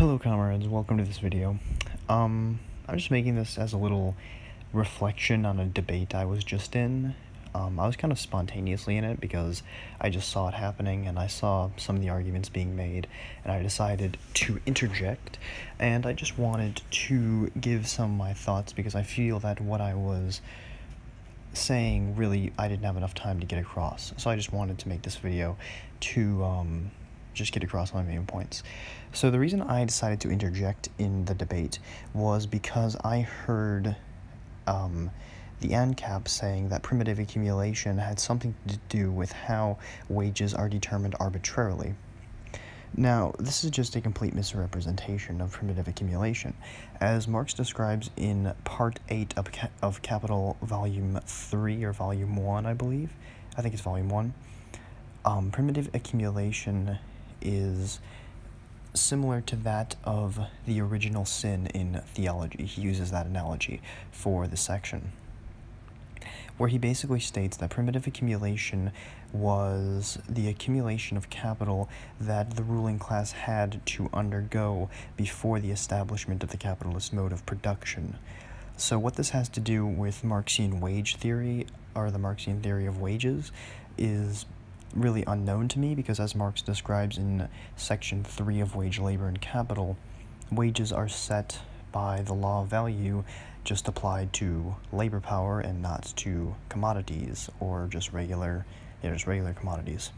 Hello comrades, welcome to this video. I'm just making this as a little reflection on a debate I was just in. I was kind of spontaneously in it because I just saw it happening and I saw some of the arguments being made and I decided to interject, and I just wanted to give some of my thoughts because I feel that what I was saying really I didn't have enough time to get across, so I just wanted to make this video to just get across my main points. So the reason I decided to interject in the debate was because I heard the ANCAP saying that primitive accumulation had something to do with how wages are determined arbitrarily. Now, this is just a complete misrepresentation of primitive accumulation. As Marx describes in Part 8 of Capital Volume 3, or Volume 1, I believe. I think it's Volume 1. Primitive accumulation is similar to that of the original sin in theology. He uses that analogy for the section, where he basically states that primitive accumulation was the accumulation of capital that the ruling class had to undergo before the establishment of the capitalist mode of production. So what this has to do with Marxian wage theory, or the Marxian theory of wages, is really unknown to me, because as Marx describes in section 3 of Wage, Labor, and Capital, wages are set by the law of value just applied to labor power and not to commodities, or just regular commodities.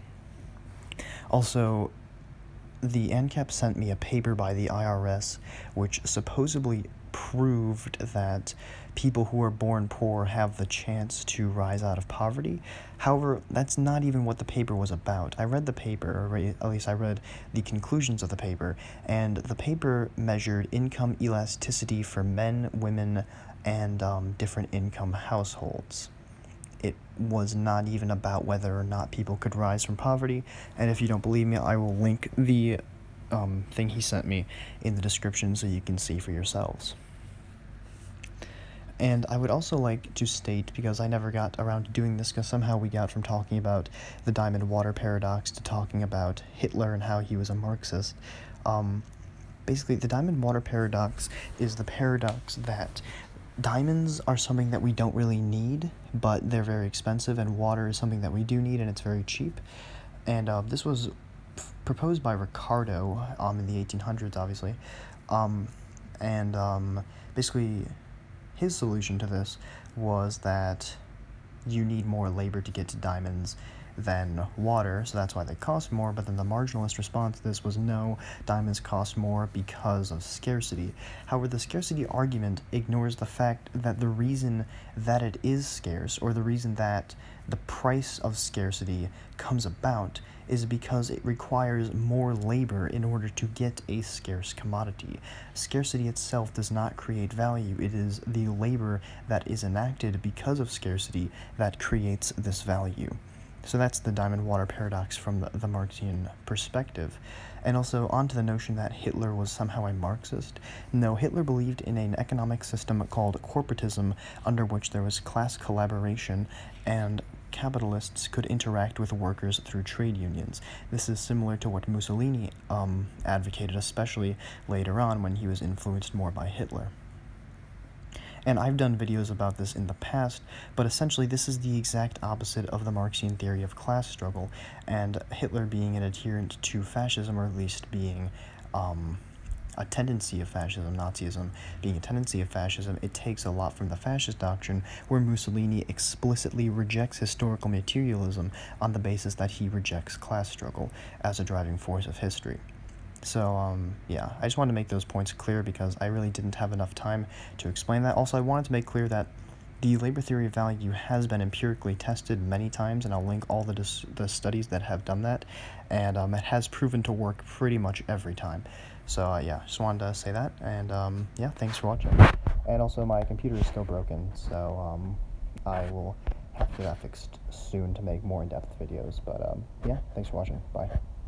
Also, the ANCAP sent me a paper by the IRS which supposedly proved that people who are born poor have the chance to rise out of poverty. However, that's not even what the paper was about. I read the paper, or at least I read the conclusions of the paper, and the paper measured income elasticity for men, women, and different income households. It was not even about whether or not people could rise from poverty, and if you don't believe me, I will link the thing he sent me in the description so you can see for yourselves. And I would also like to state, because I never got around to doing this, because somehow we got from talking about the diamond water paradox to talking about Hitler and how he was a Marxist. Basically, the diamond water paradox is the paradox that diamonds are something that we don't really need, but they're very expensive, and water is something that we do need, and it's very cheap. And this was proposed by Ricardo in the 1800s, obviously. Basically, his solution to this was that you need more labor to get to diamonds than water, so that's why they cost more. But then the marginalist response to this was, no, diamonds cost more because of scarcity. However, the scarcity argument ignores the fact that the reason that it is scarce, or the reason that the price of scarcity comes about, is because it requires more labor in order to get a scarce commodity. Scarcity itself does not create value. It is the labor that is enacted because of scarcity that creates this value. So that's the diamond water paradox from the Marxian perspective. And also, onto the notion that Hitler was somehow a Marxist. No, Hitler believed in an economic system called corporatism, under which there was class collaboration, and capitalists could interact with workers through trade unions. This is similar to what Mussolini advocated, especially later on when he was influenced more by Hitler. And I've done videos about this in the past, but essentially this is the exact opposite of the Marxian theory of class struggle, and Hitler being an adherent to fascism, or at least being a tendency of fascism, Nazism being a tendency of fascism, it takes a lot from the fascist doctrine, where Mussolini explicitly rejects historical materialism on the basis that he rejects class struggle as a driving force of history. So, yeah, I just wanted to make those points clear because I really didn't have enough time to explain that. Also, I wanted to make clear that the labor theory of value has been empirically tested many times, and I'll link all the studies that have done that, and it has proven to work pretty much every time. So, yeah, just wanted to say that, and, yeah, thanks for watching. And also, my computer is still broken, so, I will have to get that fixed soon to make more in-depth videos, but, yeah, thanks for watching. Bye.